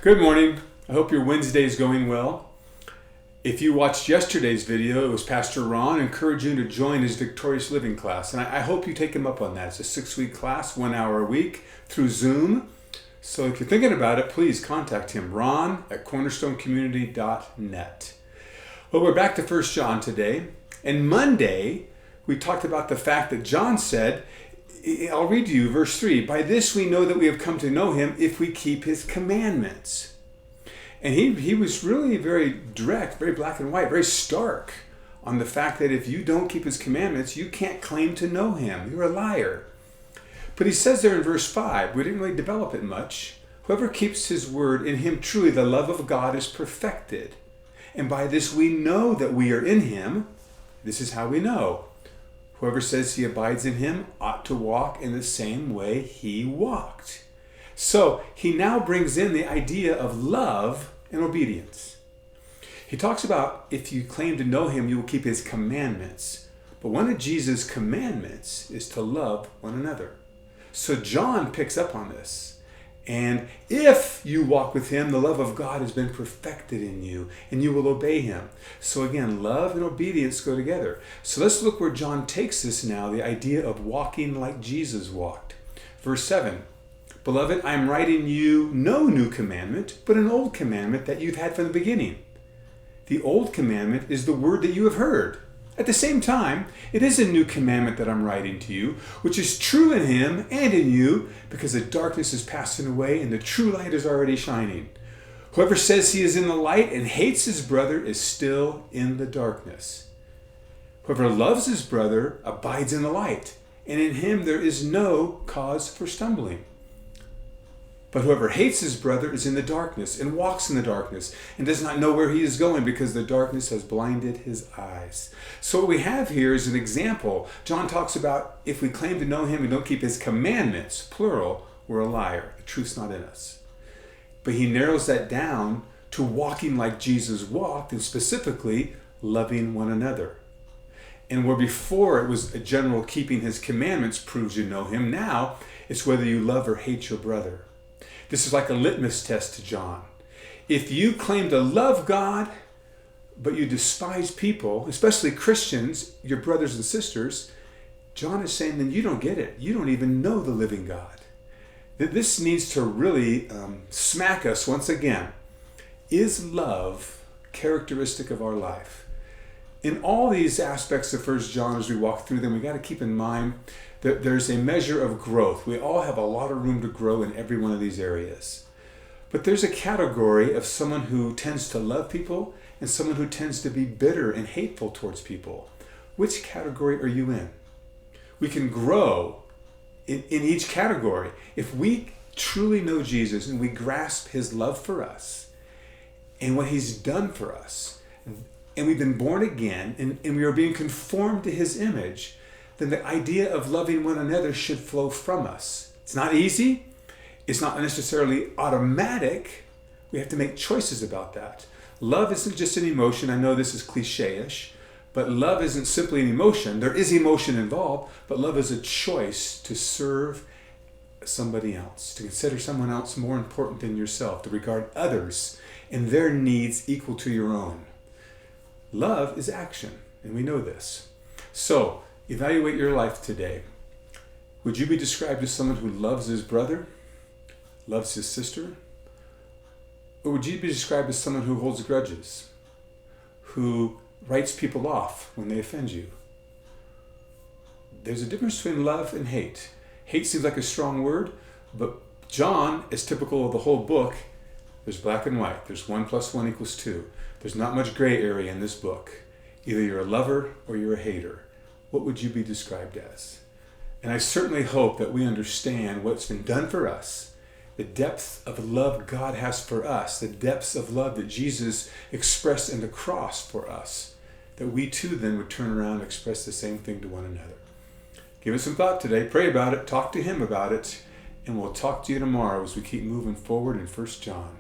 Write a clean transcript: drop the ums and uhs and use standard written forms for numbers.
Good morning. I hope your Wednesday is going well. If you watched yesterday's video, it was Pastor Ron encouraging you to join his Victorious Living class. And I hope you take him up on that. It's a 6-week class, 1 hour a week through Zoom. So if you're thinking about it, please contact him, ron@cornerstonecommunity.net. Well, we're back to 1 John today. And Monday, we talked about the fact that John said, I'll read to you verse 3, "By this we know that we have come to know him if we keep his commandments." And he was really very direct, very black and white, very stark on the fact that if you don't keep his commandments, you can't claim to know him. You're a liar. But he says there in verse 5, we didn't really develop it much, "Whoever keeps his word, in him truly the love of God is perfected. And by this we know that we are in him." This is how we know. "Whoever says he abides in him ought to walk in the same way he walked." So he now brings in the idea of love and obedience. He talks about if you claim to know him, you will keep his commandments. But one of Jesus' commandments is to love one another. So John picks up on this. And if you walk with him, the love of God has been perfected in you, and you will obey him. So again, love and obedience go together. So let's look where John takes this now, the idea of walking like Jesus walked. Verse 7, "Beloved, I am writing you no new commandment, but an old commandment that you've had from the beginning. The old commandment is the word that you have heard. At the same time, it is a new commandment that I'm writing to you, which is true in him and in you, because the darkness is passing away and the true light is already shining. Whoever says he is in the light and hates his brother is still in the darkness. Whoever loves his brother abides in the light, and in him there is no cause for stumbling. But whoever hates his brother is in the darkness and walks in the darkness and does not know where he is going because the darkness has blinded his eyes." So what we have here is an example. John talks about if we claim to know him and don't keep his commandments, plural, we're a liar. The truth's not in us. But he narrows that down to walking like Jesus walked, and specifically loving one another. And where before it was a general keeping his commandments proves you know him, now it's whether you love or hate your brother. This is like a litmus test to John. If you claim to love God, but you despise people, especially Christians, your brothers and sisters, John is saying, then you don't get it. You don't even know the living God. This needs to really smack us once again. Is love characteristic of our life? In all these aspects of 1 John, as we walk through them, we got to keep in mind that there's a measure of growth. We all have a lot of room to grow in every one of these areas. But there's a category of someone who tends to love people and someone who tends to be bitter and hateful towards people. Which category are you in? We can grow in each category. If we truly know Jesus and we grasp his love for us and what he's done for us, and we've been born again and we are being conformed to his image, then the idea of loving one another should flow from us. It's not easy. It's not necessarily automatic. We have to make choices about that. Love isn't just an emotion. I know this is cliche-ish, but love isn't simply an emotion. There is emotion involved, but love is a choice to serve somebody else, to consider someone else more important than yourself, to regard others and their needs equal to your own. Love is action, and we know this. So, evaluate your life today. Would you be described as someone who loves his brother, loves his sister? Or would you be described as someone who holds grudges, who writes people off when they offend you? There's a difference between love and hate. Hate seems like a strong word, but John is typical of the whole book. There's black and white. There's 1 + 1 = 2. There's not much gray area in this book. Either you're a lover or you're a hater. What would you be described as? And I certainly hope that we understand what's been done for us, the depth of love God has for us, the depths of love that Jesus expressed in the cross for us, that we too then would turn around and express the same thing to one another. Give it some thought today. Pray about it. Talk to him about it. And we'll talk to you tomorrow as we keep moving forward in 1 John.